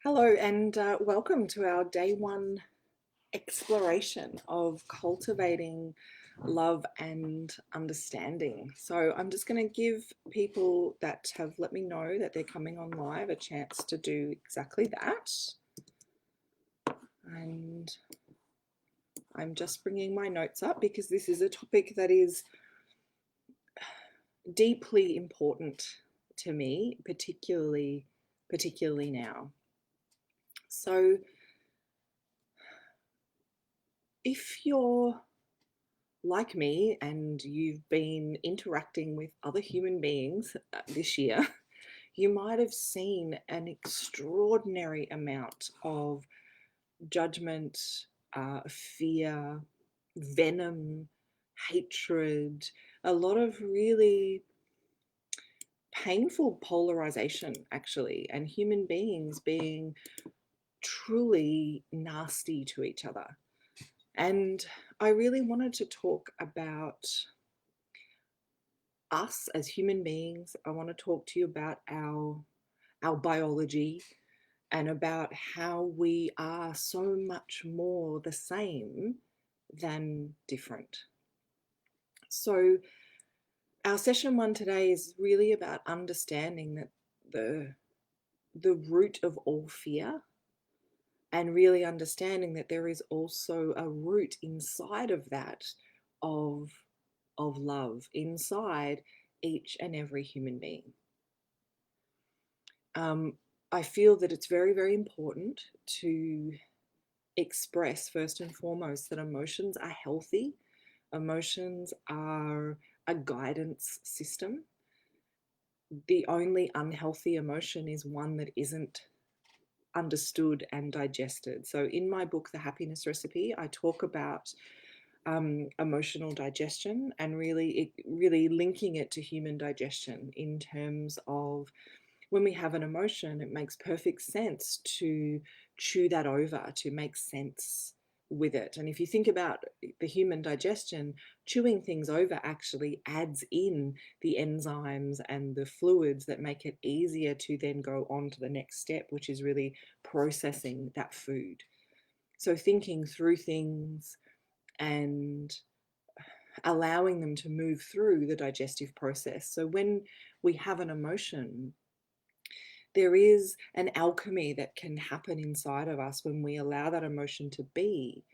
Hello, and welcome to our day one exploration of cultivating love and understanding. So, I'm just going to give people that have let me know that they're coming on live a chance to do exactly that. And I'm just bringing my notes up because this is a topic that is deeply important to me, particularly now. So, if you're like me and you've been interacting with other human beings this year, you might have seen an extraordinary amount of judgment, fear, venom, hatred, a lot of really painful polarization, actually, and human beings being truly nasty to each other. And I really wanted to talk about us as human beings. I want to talk to you about our biology and about how we are so much more the same than different. So our session one today is really about understanding that the root of all fear, and really understanding that there is also a root inside of that of love inside each and every human being. Um, I feel that it's very, very important to express first and foremost that emotions are healthy. Emotions are a guidance system. The only unhealthy emotion is one that isn't understood and digested. So, in my book, The Happiness Recipe, I talk about emotional digestion and really linking it to human digestion in terms of when we have an emotion, it makes perfect sense to chew that over, to make sense with it. And if you think about the human digestion, chewing things over actually adds in the enzymes and the fluids that make it easier to then go on to the next step, which is really processing that food. So thinking through things and allowing them to move through the digestive process. So when we have an emotion, there is an alchemy that can happen inside of us when we allow that emotion to be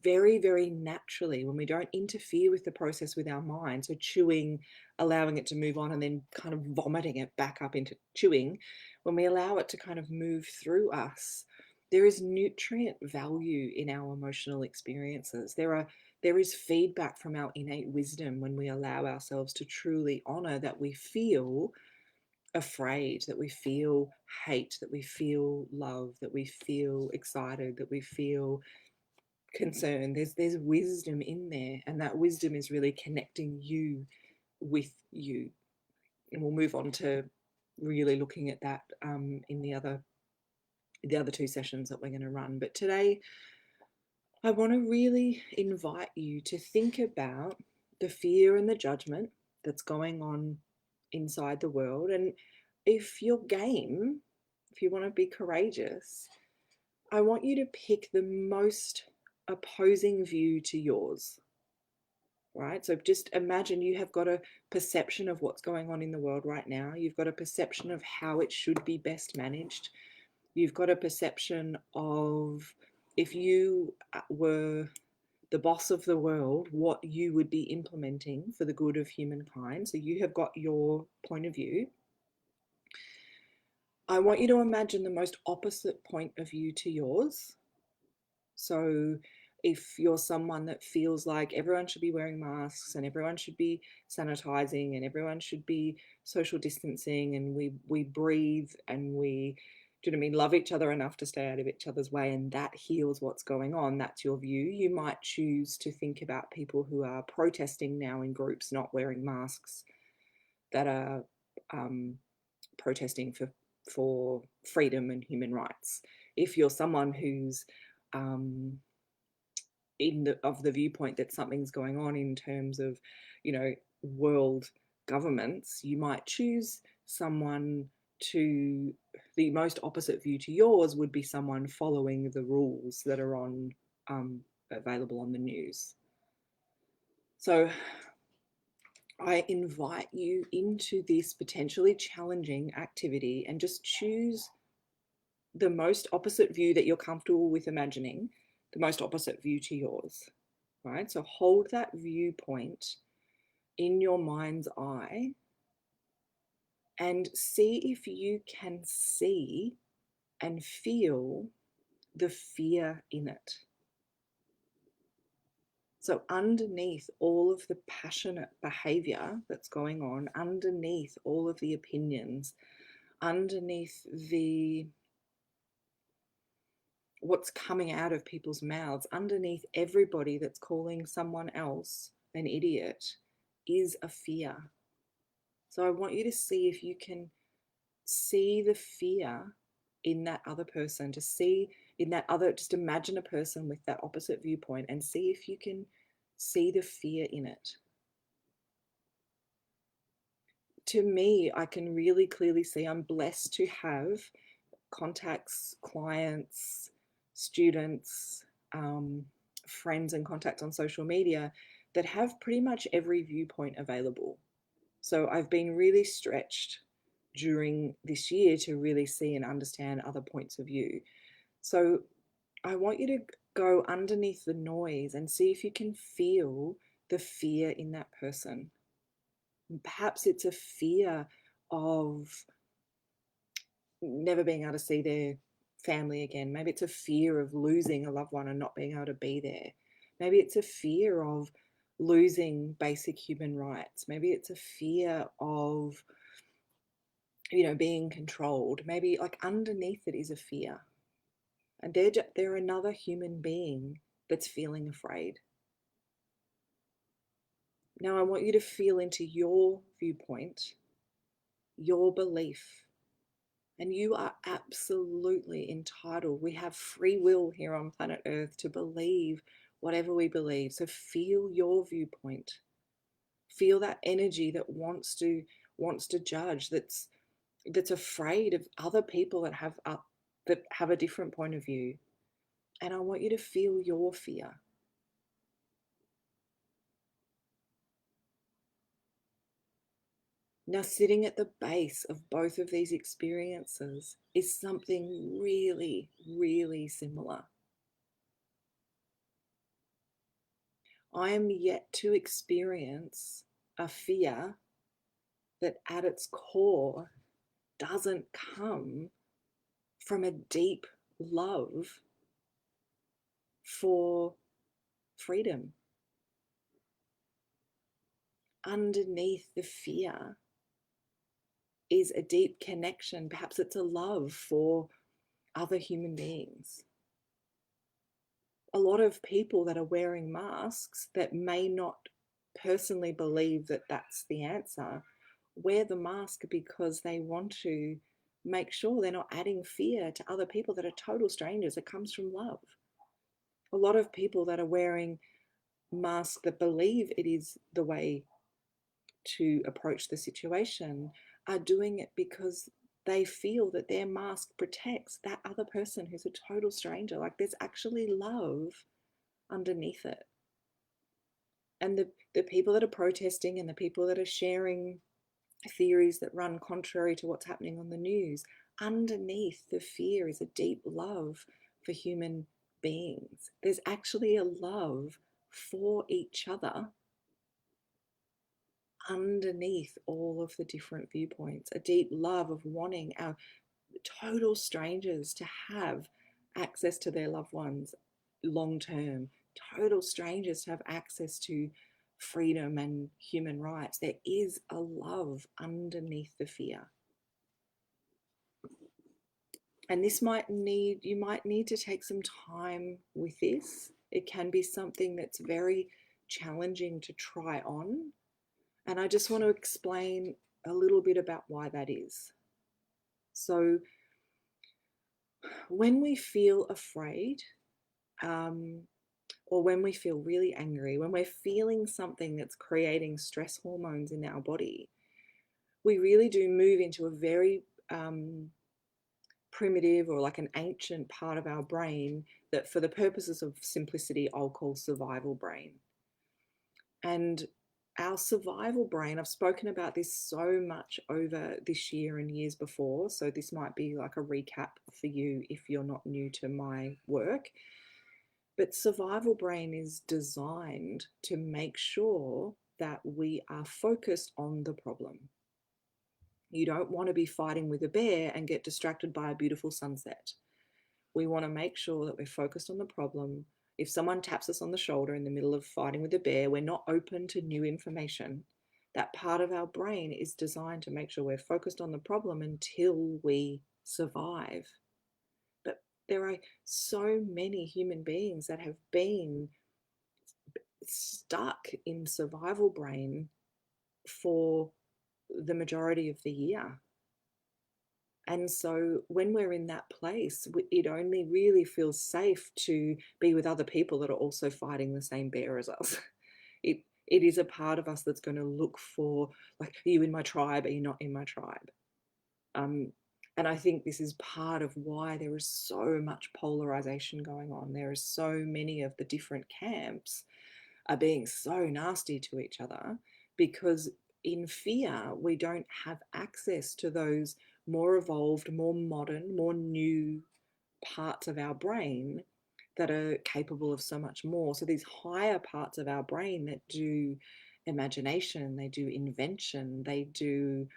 very, very naturally, when we don't interfere with the process with our mind. So, chewing, allowing it to move on, and then kind of vomiting it back up into chewing, when we allow it to kind of move through us, there is nutrient value in our emotional experiences. There is feedback from our innate wisdom when we allow ourselves to truly honor that we feel afraid, that we feel hate, that we feel love, that we feel excited, that we feel concerned. There's wisdom in there, and that wisdom is really connecting you with you. And we'll move on to really looking at that in the other two sessions that we're going to run. But today, I want to really invite you to think about the fear and the judgment that's going on inside the world. And if you're game, if you want to be courageous, I want you to pick the most opposing view to yours, right? So just imagine you have got a perception of what's going on in the world right now. You've got a perception of how it should be best managed. You've got a perception of if you were the boss of the world, what you would be implementing for the good of humankind. So you have got your point of view. I want you to imagine the most opposite point of view to yours. So if you're someone that feels like everyone should be wearing masks and everyone should be sanitizing and everyone should be social distancing and we breathe and we, do you know what I mean, love each other enough to stay out of each other's way, and that heals what's going on, that's your view. You might choose to think about people who are protesting now in groups not wearing masks, that are protesting for freedom and human rights. If you're someone who's um, of the viewpoint that something's going on in terms of, you know, world governments, you might choose someone to the most opposite view to yours would be someone following the rules that are on available on the news. So I invite you into this potentially challenging activity and just choose the most opposite view that you're comfortable with imagining, the most opposite view to yours, right? So hold that viewpoint in your mind's eye and see if you can see and feel the fear in it. So underneath all of the passionate behavior that's going on, underneath all of the opinions, underneath the what's coming out of people's mouths, underneath everybody that's calling someone else an idiot, is a fear. So I want you to see if you can see the fear in that other person, to see in that other, just imagine a person with that opposite viewpoint and see if you can see the fear in it. To me, I can really clearly see I'm blessed to have contacts, clients, students, friends and contacts on social media that have pretty much every viewpoint available. So I've been really stretched during this year to really see and understand other points of view. So I want you to go underneath the noise and see if you can feel the fear in that person. Perhaps it's a fear of never being able to see their family again. Maybe it's a fear of losing a loved one and not being able to be there. Maybe it's a fear of losing basic human rights. Maybe it's a fear of, being controlled. Maybe like underneath it is a fear. And they're another human being that's feeling afraid. Now I want you to feel into your viewpoint, your belief. And you are absolutely entitled. We have free will here on planet Earth to believe whatever we believe. So feel your viewpoint. Feel that energy that wants to judge, that's afraid of other people that have a different point of view. And I want you to feel your fear. Now, sitting at the base of both of these experiences is something really, really similar. I am yet to experience a fear that at its core doesn't come from a deep love for freedom. Underneath the fear is a deep connection. Perhaps it's a love for other human beings. A lot of people that are wearing masks that may not personally believe that that's the answer wear the mask because they want to make sure they're not adding fear to other people that are total strangers. It comes from love. A lot of people that are wearing masks that believe it is the way to approach the situation are doing it because they feel that their mask protects that other person who's a total stranger. Like there's actually love underneath it. And the people that are protesting and the people that are sharing theories that run contrary to what's happening on the news, underneath the fear is a deep love for human beings. There's actually a love for each other underneath all of the different viewpoints, a deep love of wanting our total strangers to have access to their loved ones long term, total strangers to have access to freedom and human rights. There is a love underneath the fear. And you might need to take some time with this. It can be something that's very challenging to try on. And I just want to explain a little bit about why that is. So when we feel afraid, or when we feel really angry, when we're feeling something that's creating stress hormones in our body, we really do move into a very primitive or like an ancient part of our brain that, for the purposes of simplicity, I'll call survival brain. And our survival brain, I've spoken about this so much over this year and years before, so this might be like a recap for you if you're not new to my work. But survival brain is designed to make sure that we are focused on the problem. You don't want to be fighting with a bear and get distracted by a beautiful sunset. We want to make sure that we're focused on the problem. If someone taps us on the shoulder in the middle of fighting with a bear, we're not open to new information. That part of our brain is designed to make sure we're focused on the problem until we survive. But there are so many human beings that have been stuck in survival brain for the majority of the year. And so when we're in that place, it only really feels safe to be with other people that are also fighting the same bear as us. It is a part of us that's going to look for, like, are you in my tribe? Are you not in my tribe? And I think this is part of why there is so much polarization going on. There are so many of the different camps are being so nasty to each other, because in fear, we don't have access to those more evolved, more modern, more new parts of our brain that are capable of so much more. So these higher parts of our brain that do imagination, they do invention, they do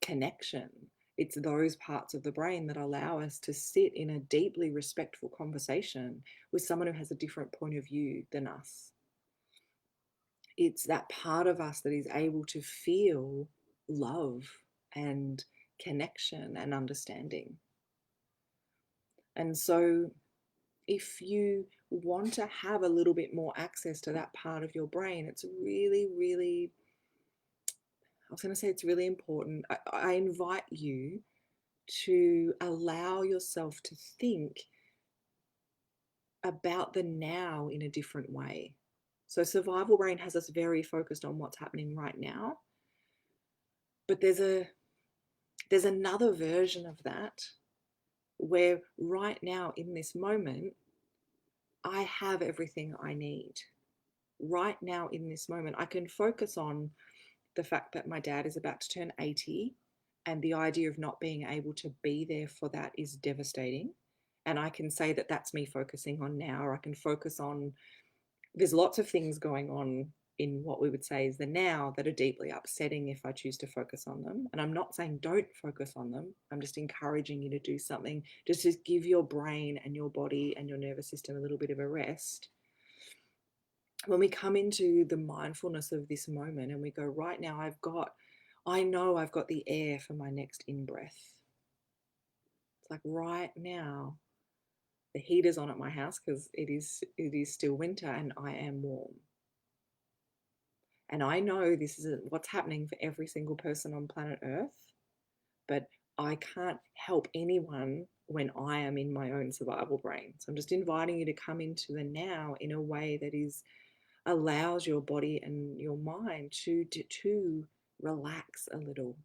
connection. It's those parts of the brain that allow us to sit in a deeply respectful conversation with someone who has a different point of view than us. It's that part of us that is able to feel love and connection and understanding. And so if you want to have a little bit more access to that part of your brain, it's really, really, I was going to say it's really important. I invite you to allow yourself to think about the now in a different way. So survival brain has us very focused on what's happening right now. But there's another version of that where right now in this moment, I have everything I need. Right now in this moment, I can focus on the fact that my dad is about to turn 80, and the idea of not being able to be there for that is devastating. And I can say that that's me focusing on now, or I can focus on, there's lots of things going on in what we would say is the now that are deeply upsetting if I choose to focus on them. And I'm not saying don't focus on them. I'm just encouraging you to do something just to give your brain and your body and your nervous system a little bit of a rest. When we come into the mindfulness of this moment and we go, right now, I know I've got the air for my next in-breath. It's like right now, the heater's on at my house because it is still winter and I am warm. And I know this isn't what's happening for every single person on planet Earth, but I can't help anyone when I am in my own survival brain. So I'm just inviting you to come into the now in a way that allows your body and your mind to relax a little.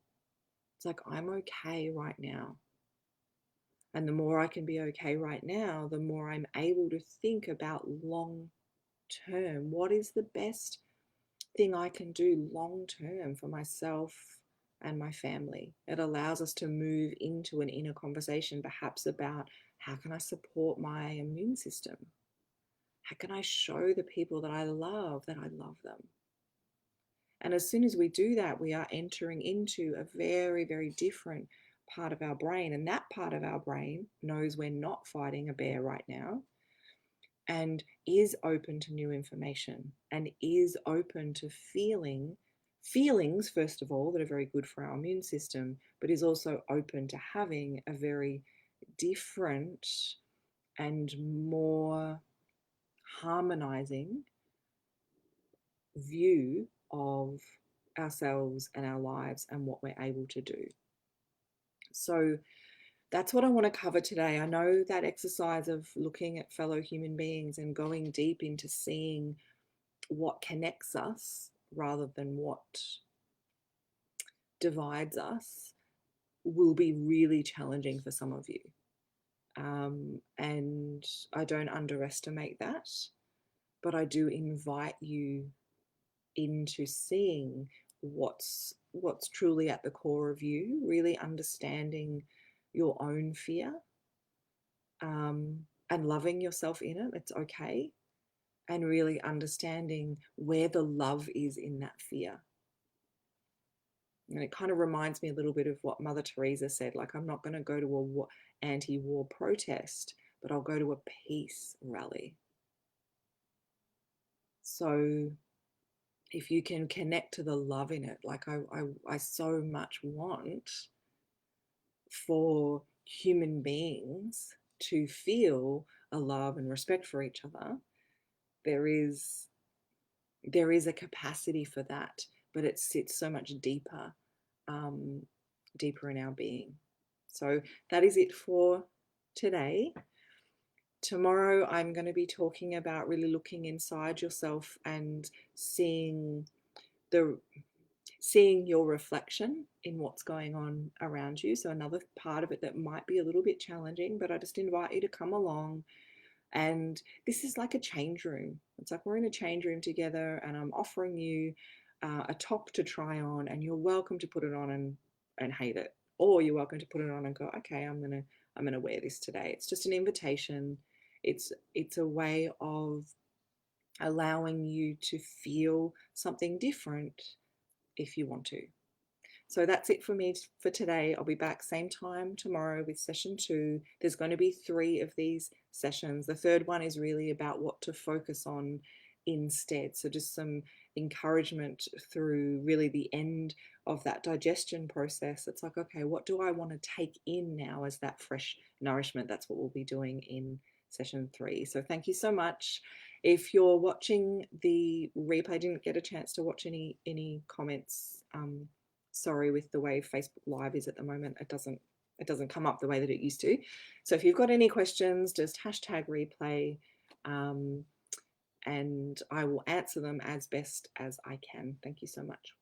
It's like, I'm okay right now. And the more I can be okay right now, the more I'm able to think about long term. What is the best thing I can do long term for myself and my family? It allows us to move into an inner conversation, perhaps about how can I support my immune system? How can I show the people that I love them? And as soon as we do that, we are entering into a very, very different part of our brain. And that part of our brain knows we're not fighting a bear right now, and is open to new information, and is open to feelings, first of all, that are very good for our immune system, but is also open to having a very different and more harmonizing view of ourselves and our lives and what we're able to do. So that's what I want to cover today. I know that exercise of looking at fellow human beings and going deep into seeing what connects us rather than what divides us will be really challenging for some of you. And I don't underestimate that, but I do invite you into seeing what's truly at the core of you, really understanding your own fear, and loving yourself in it. It's okay. And really understanding where the love is in that fear. And it kind of reminds me a little bit of what Mother Teresa said, like, I'm not going to go to a anti-war protest, but I'll go to a peace rally. So if you can connect to the love in it, like I so much want for human beings to feel a love and respect for each other, there is a capacity for that, but it sits so much deeper, deeper in our being. So that is it for today. Tomorrow, I'm going to be talking about really looking inside yourself and seeing the seeing your reflection in what's going on around you. So another part of it that might be a little bit challenging, but I just invite you to come along. And this is like a change room. It's like we're in a change room together, and I'm offering you a top to try on, and you're welcome to put it on and hate it, or you're welcome to put it on and go, okay, I'm gonna wear this today. It's just an invitation. It's a way of allowing you to feel something different if you want to. So that's it for me for today. I'll be back same time tomorrow with session 2. There's going to be 3 of these sessions. The third one is really about what to focus on instead. So just some encouragement through really the end of that digestion process. It's like, okay, what do I want to take in now as that fresh nourishment? That's what we'll be doing in session 3. So thank you so much. If you're watching the replay, I didn't get a chance to watch any comments. Sorry, with the way Facebook Live is at the moment, it doesn't come up the way that it used to. So if you've got any questions, just hashtag replay, and I will answer them as best as I can. Thank you so much.